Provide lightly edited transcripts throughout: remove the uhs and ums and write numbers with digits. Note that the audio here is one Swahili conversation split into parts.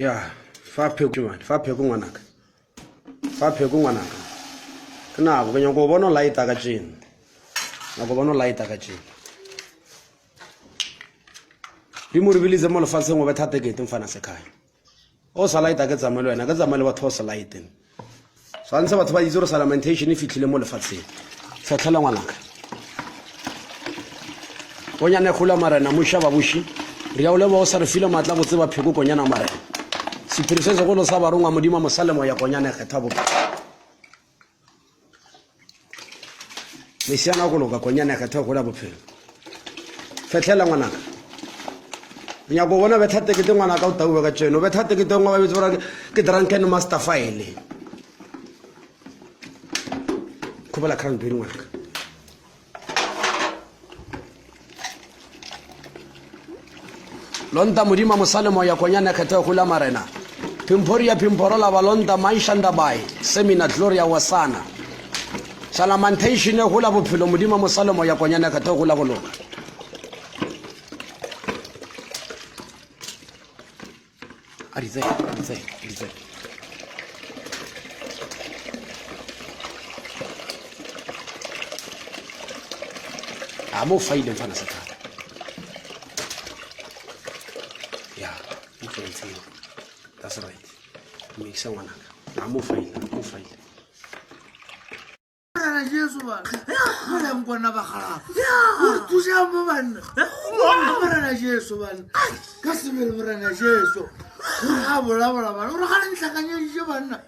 Ya, fa pheko man, fa pheko ngwanaka. Fa pheko ngwanaka. Kana go benya go bona light ka tsheng. Na go bona light ka tsheng. Di mo re bilize mo lefatsheng go betha tekete mfana se khai. O sa light ka tsamelo wena, ka tsamelo batho o sa light. So antse batho ba itse re Salamentation e fitlhile mo lefatsheng. Fetlela ngwanaka. Konyana khula marena mo shaba bushi. Re ya o leba o sa re file matla botse ba pheko konyana marena. Sephiriso se go lo sa barongwa modimo mosalemo ya konyana kgetha bo. Mesiana go loka konyana kgetha go la bophelo. Fetlela ngwanaka. Nya go bona betha tekete ngwanaka o taua ka tseno, betha tekete ngwa ba bitse bora ke drunken master file. Khobala khang biri ngwanaka. Lonta modimo mosalemo ya konyana kgetha go la marena. Pimporia pimporola balonda maishanda bai semina gloria wasana Salamentation e gola bophelo modimo mosalemo ya konyana ka go la go loka arize amo faile mfana sa thata ya influence. That's right. Makes someone. I'm moving. Jesus, man. I'm going to have a to say, man. I'm Jesus, man. Customer, Jesus. I'm a lover of a man.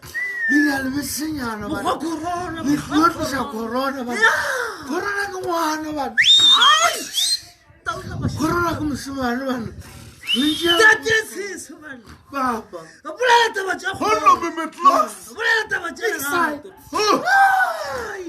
You'll be singing on a corona. What was a corona? Corona comes to one. That is man. Papa. A bullet of a job. Hold on, me,